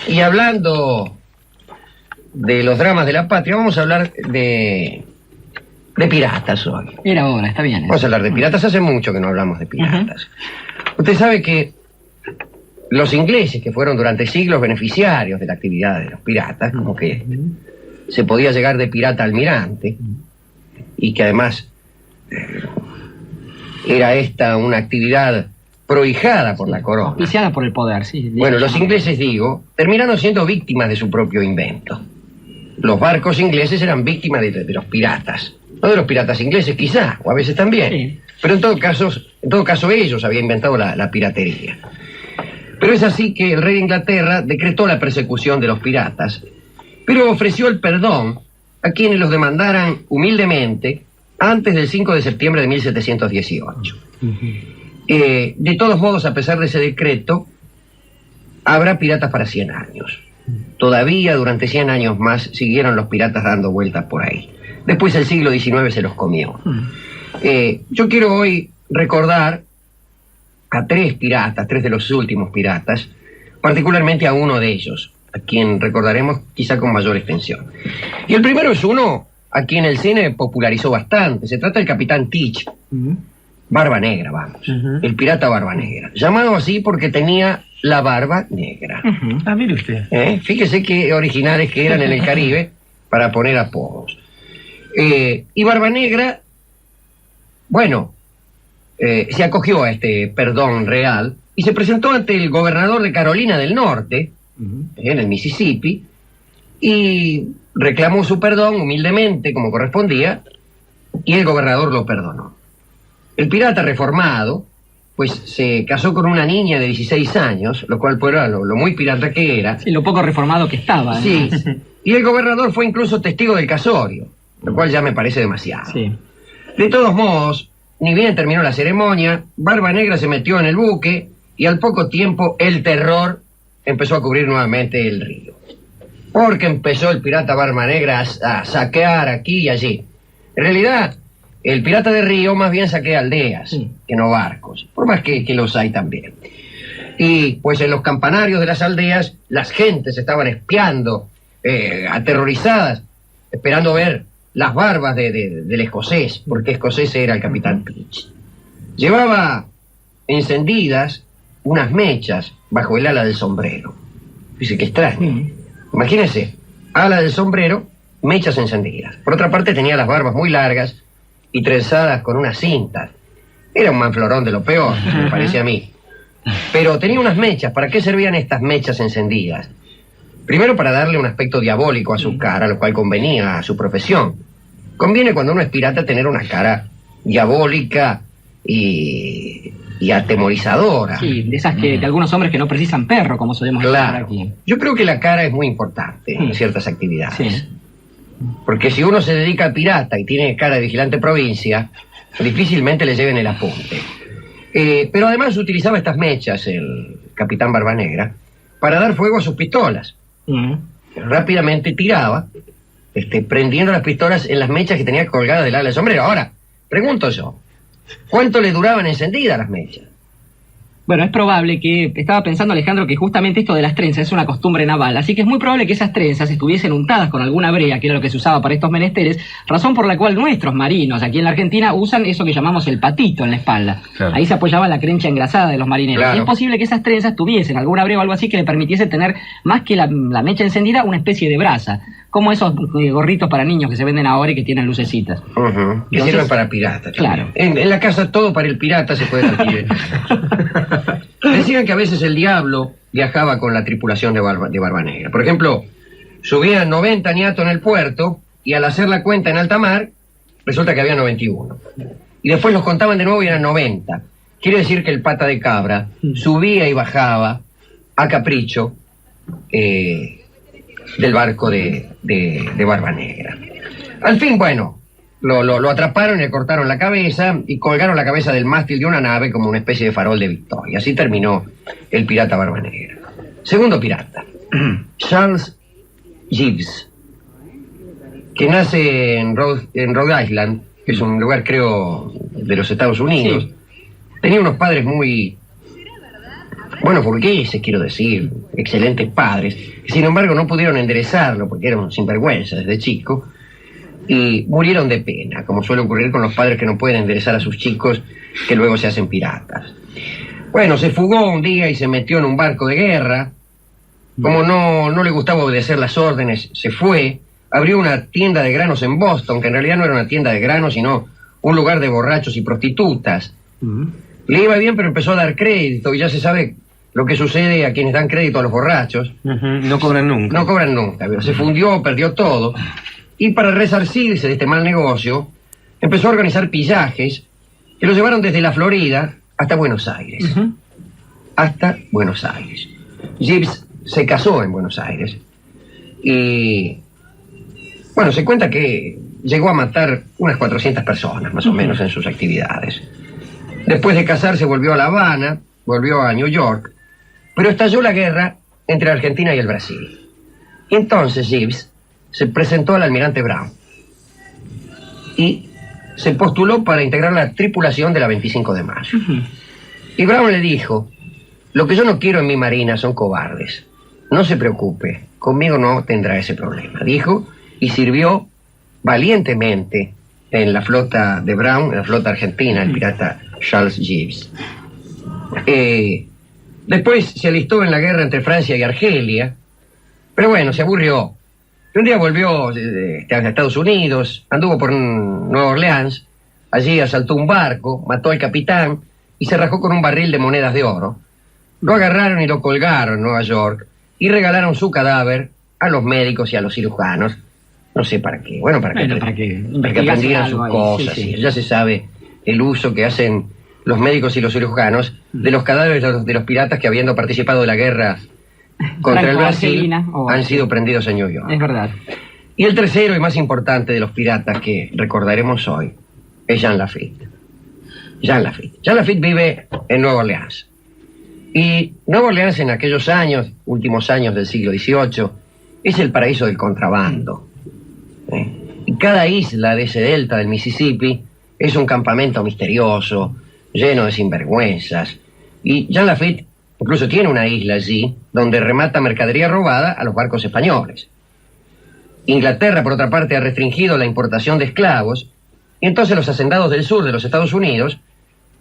Y hablando de los dramas de la patria, vamos a hablar de piratas hoy. Era hora, está bien. Vamos a hablar de piratas. Hace mucho que no hablamos de piratas. Usted sabe que los ingleses, que fueron durante siglos beneficiarios de la actividad de los piratas, como que se podía llegar de pirata a almirante, y que además era esta una actividad prohijada por la corona. Auspiciada por el poder, sí. Bueno, los ingleses, digo, terminaron siendo víctimas de su propio invento. Los barcos ingleses eran víctimas de los piratas. No de los piratas ingleses, quizá, o a veces también. Sí. Pero en todo caso ellos habían inventado la piratería. Pero es así que el rey de Inglaterra decretó la persecución de los piratas, pero ofreció el perdón a quienes los demandaran humildemente antes del 5 de septiembre de 1718. De todos modos, a pesar de ese decreto, habrá piratas para 100 años. Todavía durante 100 años más siguieron los piratas dando vueltas por ahí. Después el siglo XIX se los comió. Yo quiero hoy recordar a 3 piratas, 3 de los últimos piratas, particularmente a uno de ellos, a quien recordaremos quizá con mayor extensión. Y el primero es uno a quien el cine popularizó bastante. Se trata del Capitán Teach, Barba Negra, vamos, el pirata Barba Negra, llamado así porque tenía la barba negra. Ah, mire usted. Fíjese qué originales que eran en el Caribe para poner apodos. Y Barba Negra, bueno, se acogió a este perdón real y se presentó ante el gobernador de Carolina del Norte, en el Mississippi, y reclamó su perdón humildemente, como correspondía, y el gobernador lo perdonó. El pirata reformado, pues se casó con una niña de 16 años, lo cual era lo muy pirata que era. Sí, lo poco reformado que estaba. Sí, y el gobernador fue incluso testigo del casorio, lo cual ya me parece demasiado. Sí. De todos modos, ni bien terminó la ceremonia, Barba Negra se metió en el buque y al poco tiempo el terror empezó a cubrir nuevamente el río. Porque empezó el pirata Barba Negra a saquear aquí y allí. En realidad, el pirata de río más bien saquea aldeas que no barcos, por más que los hay también. Y pues en los campanarios de las aldeas, las gentes estaban espiando, aterrorizadas, esperando ver las barbas del escocés, porque escocés era el Capitán Teach. Llevaba encendidas unas mechas bajo el ala del sombrero. Dice que extraño. Imagínense, ala del sombrero, mechas encendidas. Por otra parte tenía las barbas muy largas y trenzadas con unas cintas. Era un manflorón de lo peor, me parece a mí. Pero tenía unas mechas. ¿Para qué servían estas mechas encendidas? Primero, para darle un aspecto diabólico a su cara, lo cual convenía a su profesión. Conviene cuando uno es pirata tener una cara diabólica y atemorizadora. Sí, de esas que de algunos hombres que no precisan perro, como solemos decir aquí. Yo creo que la cara es muy importante en ciertas actividades. Sí. Porque si uno se dedica a pirata y tiene cara de vigilante provincia, difícilmente le lleven el apunte. Pero además utilizaba estas mechas, el Capitán Barba Negra, para dar fuego a sus pistolas. Rápidamente tiraba, prendiendo las pistolas en las mechas que tenía colgadas del ala del sombrero. Ahora, pregunto yo, ¿cuánto le duraban encendidas las mechas? Bueno, es probable que, estaba pensando Alejandro, que justamente esto de las trenzas es una costumbre naval, así que es muy probable que esas trenzas estuviesen untadas con alguna brea, que era lo que se usaba para estos menesteres, razón por la cual nuestros marinos aquí en la Argentina usan eso que llamamos el patito en la espalda. Claro. Ahí se apoyaba la crencha engrasada de los marineros. Claro. Y es posible que esas trenzas tuviesen alguna brea o algo así que le permitiese tener, más que la mecha encendida, una especie de brasa, como esos gorritos para niños que se venden ahora y que tienen lucecitas. Que sirven para piratas. Claro. En la casa todo para el pirata se puede adquirir. Decían que a veces el diablo viajaba con la tripulación de Barba Negra. Por ejemplo, subían 90 niatos en el puerto y al hacer la cuenta en alta mar, resulta que había 91. Y después los contaban de nuevo y eran 90. Quiere decir que el pata de cabra subía y bajaba a capricho del barco de Barba Negra. Al fin, bueno, lo atraparon y le cortaron la cabeza y colgaron la cabeza del mástil de una nave como una especie de farol de victoria. Así terminó el pirata Barba Negra. Segundo pirata, Charles Gibbs, que nace en Rhode Island, que es un lugar, creo, de los Estados Unidos. Sí. Tenía unos padres muy buenos burgueses, quiero decir, excelentes padres, que sin embargo no pudieron enderezarlo porque eran sinvergüenza desde chico y murieron de pena, como suele ocurrir con los padres que no pueden enderezar a sus chicos que luego se hacen piratas. Bueno, se fugó un día y se metió en un barco de guerra. Como no le gustaba obedecer las órdenes, se fue, abrió una tienda de granos en Boston, que en realidad no era una tienda de granos, sino un lugar de borrachos y prostitutas. Le iba bien, pero empezó a dar crédito, y ya se sabe lo que sucede a quienes dan crédito a los borrachos. No cobran nunca. No cobran nunca, pero se fundió, perdió todo. Y para resarcirse de este mal negocio, empezó a organizar pillajes que lo llevaron desde la Florida hasta Buenos Aires. Hasta Buenos Aires. Gibbs se casó en Buenos Aires. Y, bueno, se cuenta que llegó a matar unas 400 personas, más o menos, en sus actividades. Después de casarse volvió a La Habana, volvió a New York, pero estalló la guerra entre Argentina y el Brasil. Y entonces Gibbs se presentó al almirante Brown y se postuló para integrar la tripulación de la 25 de mayo. Y Brown le dijo: lo que yo no quiero en mi marina son cobardes. No se preocupe, conmigo no tendrá ese problema, dijo, y sirvió valientemente en la flota de Brown, en la flota argentina, el pirata Charles Gibbs. Después se alistó en la guerra entre Francia y Argelia, pero bueno, se aburrió. Un día volvió a Estados Unidos, anduvo por Nueva Orleans, allí asaltó un barco, mató al capitán y se rajó con un barril de monedas de oro. Lo agarraron y lo colgaron en Nueva York y regalaron su cadáver a los médicos y a los cirujanos. No sé para qué. Bueno, para que aprendieran sus cosas. Sí. Ya se sabe el uso que hacen los médicos y los cirujanos de los cadáveres de los piratas que, habiendo participado de la guerra contra el Brasil, han sido prendidos en New York. Es verdad. Y el tercero y más importante de los piratas que recordaremos hoy es Jean Lafitte. Jean Lafitte vive en Nueva Orleans. Y Nueva Orleans en aquellos años, últimos años del siglo XVIII, es el paraíso del contrabando. Y cada isla de ese delta del Mississippi es un campamento misterioso, lleno de sinvergüenzas. Y Jean Lafitte incluso tiene una isla allí donde remata mercadería robada a los barcos españoles. Inglaterra, por otra parte, ha restringido la importación de esclavos, y entonces los hacendados del sur de los Estados Unidos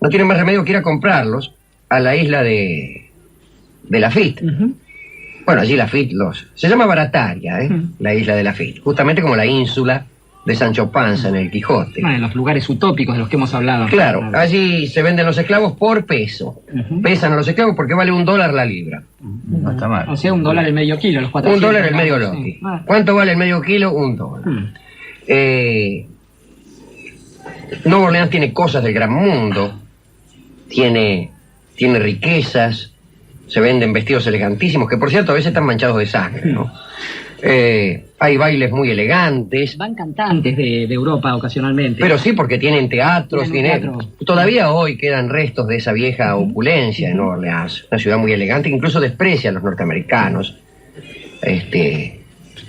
no tienen más remedio que ir a comprarlos a la isla de Lafitte. Bueno, allí Lafitte se llama Barataria, la isla de Lafitte, justamente como la ínsula de Sancho Panza en el Quijote. En los lugares utópicos de los que hemos hablado. Claro, allí se venden los esclavos por peso. Pesan a los esclavos porque vale $1 la libra. No está mal. O sea, $1 el medio kilo, los 400. $1 el medio lote. Sí. ¿Cuánto vale el medio kilo? $1. Nueva Orleans tiene cosas del gran mundo. Tiene riquezas. Se venden vestidos elegantísimos, que por cierto a veces están manchados de sangre, ¿no? Hay bailes muy elegantes. Van cantantes de Europa ocasionalmente. Pero sí, porque tienen teatros. Todavía hoy quedan restos de esa vieja opulencia en Nueva Orleans. Una ciudad muy elegante que incluso desprecia a los norteamericanos.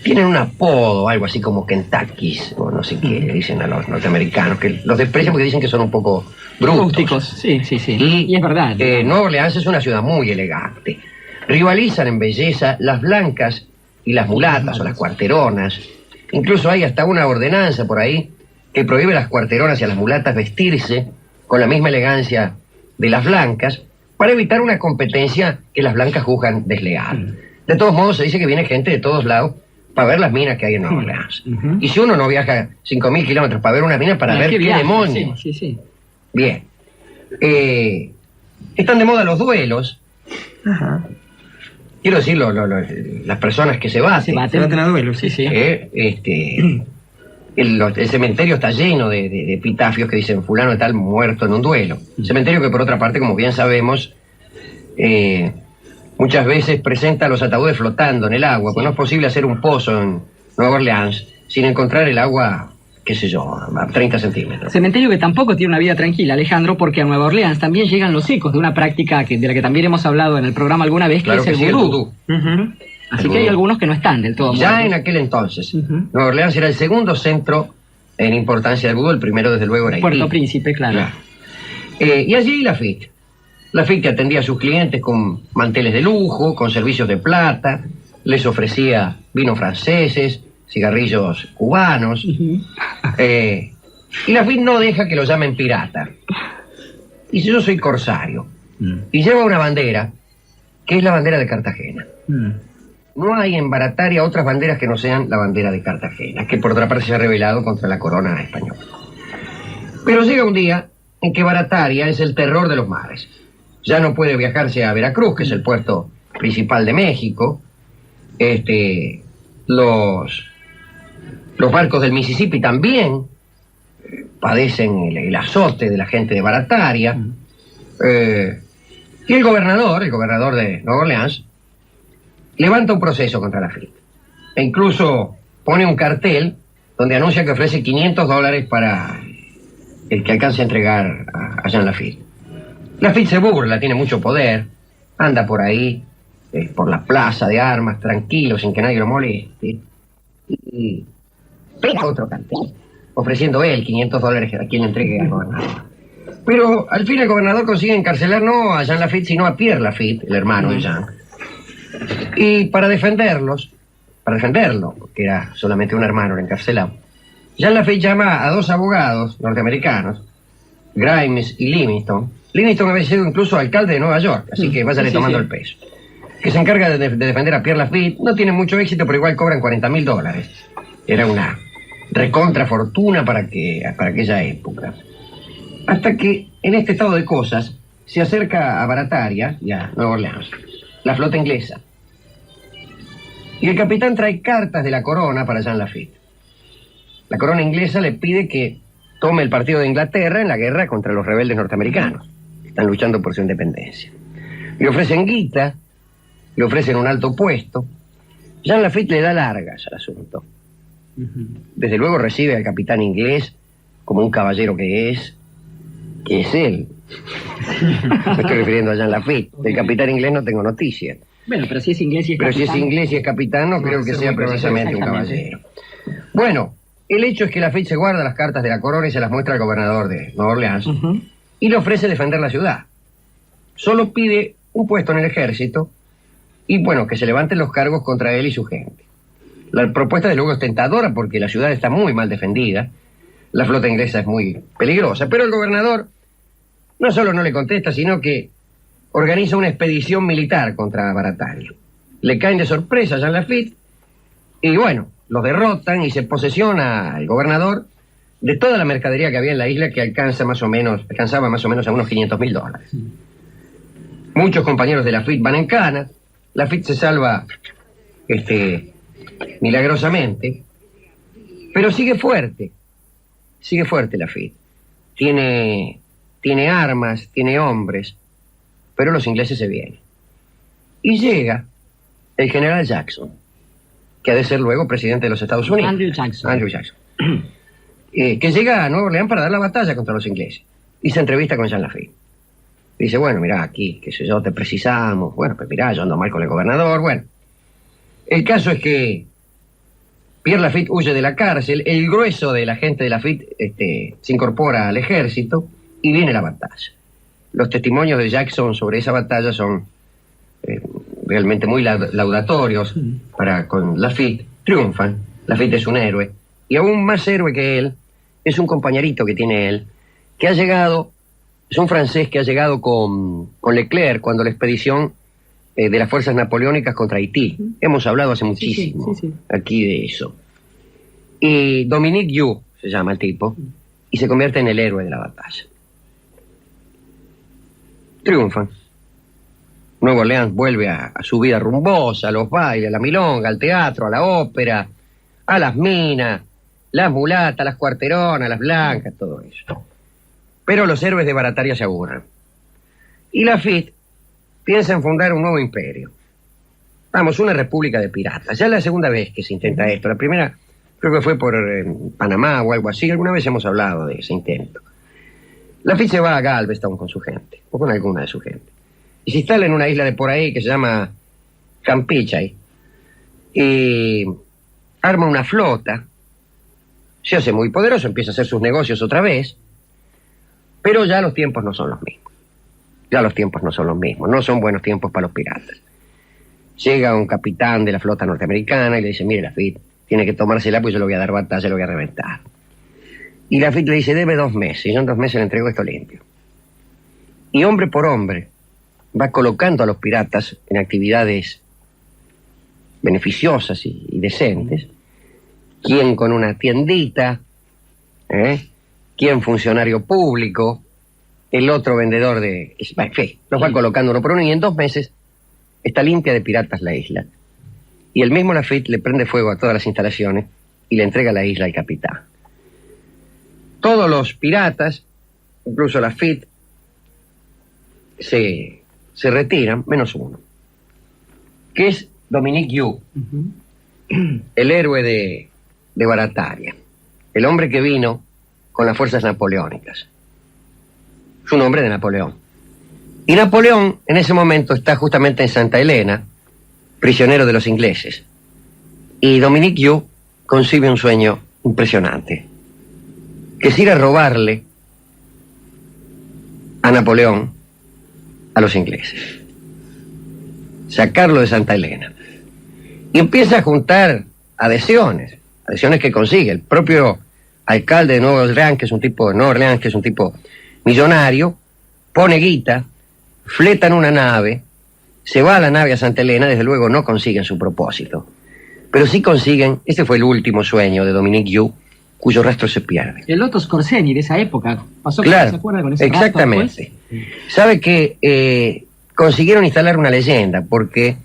Tienen un apodo, algo así como Kentuckys, o no sé qué le dicen a los norteamericanos, que los desprecian porque dicen que son un poco brutos. Rústicos, sí. Y es verdad. Nueva Orleans es una ciudad muy elegante. Rivalizan en belleza las blancas y las mulatas o las cuarteronas. Incluso hay hasta una ordenanza por ahí que prohíbe a las cuarteronas y a las mulatas vestirse con la misma elegancia de las blancas para evitar una competencia que las blancas juzgan desleal. De todos modos, se dice que viene gente de todos lados para ver las minas que hay en Nueva Orleans. Y si uno no viaja 5.000 kilómetros para ver una mina, para ver qué demonios. Sí. Bien. Están de moda los duelos. Quiero decir, las personas que se baten. Se baten a duelos, sí. El cementerio está lleno de epitafios que dicen fulano de tal muerto en un duelo. Cementerio que, por otra parte, como bien sabemos, muchas veces presenta los ataúdes flotando en el agua, pues no es posible hacer un pozo en Nueva Orleans sin encontrar el agua, qué sé yo, a 30 centímetros. Cementerio que tampoco tiene una vida tranquila, Alejandro, porque a Nueva Orleans también llegan los ecos de una práctica de la que también hemos hablado en el programa alguna vez, claro, que es el vudú. Así que hay algunos que no están del todo ya muertos. En aquel entonces, Nueva Orleans era el segundo centro en importancia del vudú, el primero desde luego era Haití. Puerto Príncipe, claro. Y allí Lafitte Lafitte atendía a sus clientes con manteles de lujo, con servicios de plata, les ofrecía vinos franceses, cigarrillos cubanos, y Lafitte no deja que lo llamen pirata. Dice, yo soy corsario, y lleva una bandera, que es la bandera de Cartagena. No hay en Barataria otras banderas que no sean la bandera de Cartagena, que por otra parte se ha rebelado contra la corona española. Pero llega un día en que Barataria es el terror de los mares. Ya no puede viajarse a Veracruz, que es el puerto principal de México. Los barcos del Mississippi también padecen el azote de la gente de Barataria. Y el gobernador de Nueva Orleans, levanta un proceso contra Lafitte. E incluso pone un cartel donde anuncia que ofrece $500 para el que alcance a entregar a Jean Lafitte. Lafitte se burla, tiene mucho poder, anda por ahí, por la plaza de armas, tranquilo, sin que nadie lo moleste, y pega otro cartel, ofreciendo él $500 a quien le entregue al gobernador. Pero al fin el gobernador consigue encarcelar no a Jean Lafitte, sino a Pierre Lafitte, el hermano de Jean. Y para defenderlo, que era solamente un hermano el encarcelado, Jean Lafitte llama a dos abogados norteamericanos, Grimes y Livingston. Livingston había sido incluso alcalde de Nueva York, así que váyale tomando el peso. Que se encarga de defender a Pierre Lafitte. No tiene mucho éxito, pero igual cobran $40.000. Era una recontra fortuna para aquella época. Hasta que, en este estado de cosas, se acerca a Barataria y a Nueva Orleans la flota inglesa. Y el capitán trae cartas de la corona para Jean Lafitte. La corona inglesa le pide que tome el partido de Inglaterra en la guerra contra los rebeldes norteamericanos. Están luchando por su independencia. Le ofrecen guita, le ofrecen un alto puesto. Jean Lafitte le da largas al asunto. Desde luego recibe al capitán inglés como un caballero que es él. Me estoy refiriendo a Jean Lafitte. Del capitán inglés no tengo noticias. Bueno, pero si es inglés y es capitán. Pero si es inglés y es capitán, no creo que sea precisamente un caballero. Bueno, el hecho es que Lafitte se guarda las cartas de la corona y se las muestra al gobernador de Nueva Orleans y le ofrece defender la ciudad. Solo pide un puesto en el ejército y, bueno, que se levanten los cargos contra él y su gente. La propuesta, de luego, es tentadora porque la ciudad está muy mal defendida, la flota inglesa es muy peligrosa, pero el gobernador no solo no le contesta, sino que organiza una expedición militar contra Barataria. Le caen de sorpresa a Jean Lafitte y, bueno, los derrotan y se posesiona al gobernador de toda la mercadería que había en la isla, que alcanzaba más o menos a unos $500.000. Muchos compañeros de Lafitte van en cana. Lafitte se salva milagrosamente, pero sigue fuerte Lafitte. Tiene armas, tiene hombres, pero los ingleses se vienen. Y llega el general Jackson, que ha de ser luego presidente de los Estados Unidos. Andrew Jackson. Que llega a Nueva Orleans para dar la batalla contra los ingleses. Y se entrevista con Jean Lafitte. Dice, bueno, mirá, aquí, qué sé yo, te precisamos. Bueno, pues mirá, yo ando mal con el gobernador. Bueno, el caso es que Pierre Lafitte huye de la cárcel, el grueso de la gente de Lafitte se incorpora al ejército y viene la batalla. Los testimonios de Jackson sobre esa batalla son realmente muy laudatorios con Lafitte. Triunfan, Lafitte es un héroe, y aún más héroe que él es un compañerito que tiene él, que ha llegado, es un francés que ha llegado con Leclerc cuando la expedición de las fuerzas napoleónicas contra Haití. Hemos hablado hace muchísimo aquí de eso. Y Dominique You se llama el tipo, y se convierte en el héroe de la batalla. Triunfan. Nueva Orleans vuelve a su vida rumbosa, a los bailes, a la milonga, al teatro, a la ópera, a las minas, las mulatas, las cuarteronas, las blancas, todo eso. Pero los héroes de Barataria se aburren. Y Lafitte piensa en fundar un nuevo imperio. Vamos, una república de piratas. Ya es la segunda vez que se intenta esto. La primera creo que fue por Panamá o algo así. Alguna vez hemos hablado de ese intento. Lafitte se va a Galveston con su gente, o con alguna de su gente. Y se instala en una isla de por ahí que se llama Campeche. Y arma una flota. Se hace muy poderoso, empieza a hacer sus negocios otra vez. Pero ya los tiempos no son los mismos. Ya los tiempos no son los mismos, no son buenos tiempos para los piratas. Llega un capitán de la flota norteamericana y le dice, mire, Lafitte, tiene que tomársela, pues yo le voy a dar batalla, lo voy a reventar. Y Lafitte le dice, debe 2 meses, y yo en 2 meses le entrego esto limpio. Y hombre por hombre va colocando a los piratas en actividades beneficiosas y decentes, quien con una tiendita, quien funcionario público, el otro vendedor de... En fin, los va colocando uno por uno y en 2 meses está limpia de piratas la isla. Y el mismo Lafitte le prende fuego a todas las instalaciones y le entrega la isla al capitán. Todos los piratas, incluso Lafitte, se retiran, menos uno, que es Dominique You, el héroe de Barataria, el hombre que vino con las fuerzas napoleónicas. Es un hombre de Napoleón. Y Napoleón en ese momento está justamente en Santa Elena, prisionero de los ingleses. Y Dominique You concibe un sueño impresionante, que es ir a robarle a Napoleón a los ingleses, sacarlo de Santa Elena. Y empieza a juntar adhesiones que consigue. El propio alcalde de Nueva Orleans, que es un tipo millonario, pone guita, fletan una nave, se va a la nave a Santa Elena, desde luego no consiguen su propósito, pero sí consiguen, este fue el último sueño de Dominique You, cuyo rastro se pierde. El Otto Skorzeny de esa época pasó, claro, ¿se acuerda con ese exactamente. Sabe que consiguieron instalar una leyenda, porque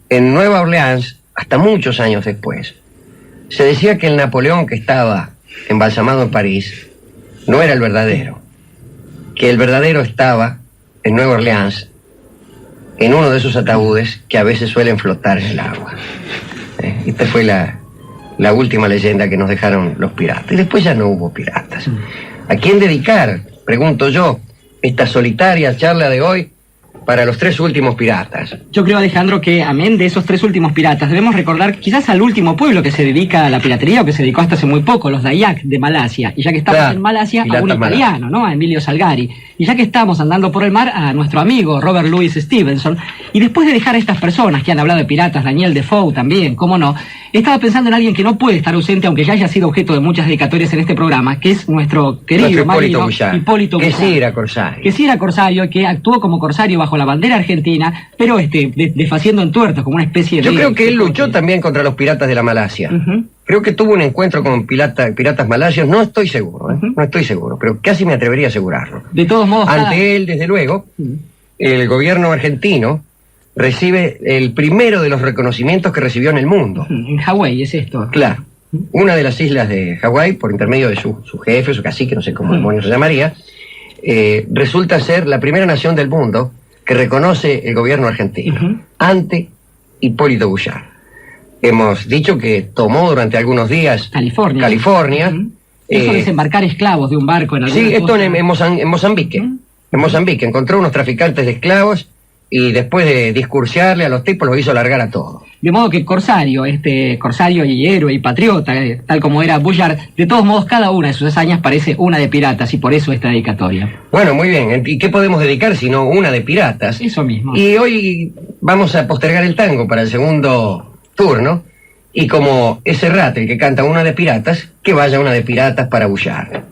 en Nueva Orleans, hasta muchos años después, se decía que el Napoleón que estaba embalsamado en París no era el verdadero, que el verdadero estaba en Nueva Orleans, en uno de esos ataúdes que a veces suelen flotar en el agua. Esta fue la última leyenda que nos dejaron los piratas. Y después ya no hubo piratas. ¿A quién dedicar, pregunto yo, esta solitaria charla de hoy para los 3 últimos piratas? Yo creo, Alejandro, que amén de esos 3 últimos piratas, debemos recordar quizás al último pueblo que se dedica a la piratería, o que se dedicó hasta hace muy poco, los Dayak de Malasia. Y ya que estamos en Malasia, a un italiano, ¿no? A Emilio Salgari. Y ya que estamos andando por el mar, a nuestro amigo Robert Louis Stevenson. Y después de dejar a estas personas que han hablado de piratas, Daniel Defoe también, cómo no, estaba pensando en alguien que no puede estar ausente, aunque ya haya sido objeto de muchas dedicatorias en este programa, que es nuestro querido marino Hipólito Bouchard. Que sí era corsario. Que sí era corsario, que actuó como corsario bajo la bandera argentina, pero desfaciendo en tuertos, como una especie de... Yo creo que él luchó también contra los piratas de la Malasia. Creo que tuvo un encuentro con piratas malasios, no estoy seguro, no estoy seguro, pero casi me atrevería a asegurarlo. De todos modos... Ante él, desde luego, el gobierno argentino recibe el primero de los reconocimientos que recibió en el mundo. En Hawái es esto. Claro. Una de las islas de Hawái, por intermedio de su jefe, su cacique, no sé cómo demonios se llamaría, resulta ser la primera nación del mundo que reconoce el gobierno argentino, ante Hipólito Bouchard. Hemos dicho que tomó durante algunos días California. Eso desembarcar esclavos de un barco en alguna Sí, esto en Mozambique. En Mozambique encontró unos traficantes de esclavos y después de discursiarle a los tipos los hizo largar a todos. De modo que corsario y héroe y patriota, tal como era Bouchard, de todos modos cada una de sus hazañas parece una de piratas, y por eso esta dedicatoria. Bueno, muy bien. ¿Y qué podemos dedicar sino una de piratas? Eso mismo. Y hoy vamos a postergar el tango para el segundo turno, y como es Serrat el que canta una de piratas, que vaya una de piratas para Bouchard.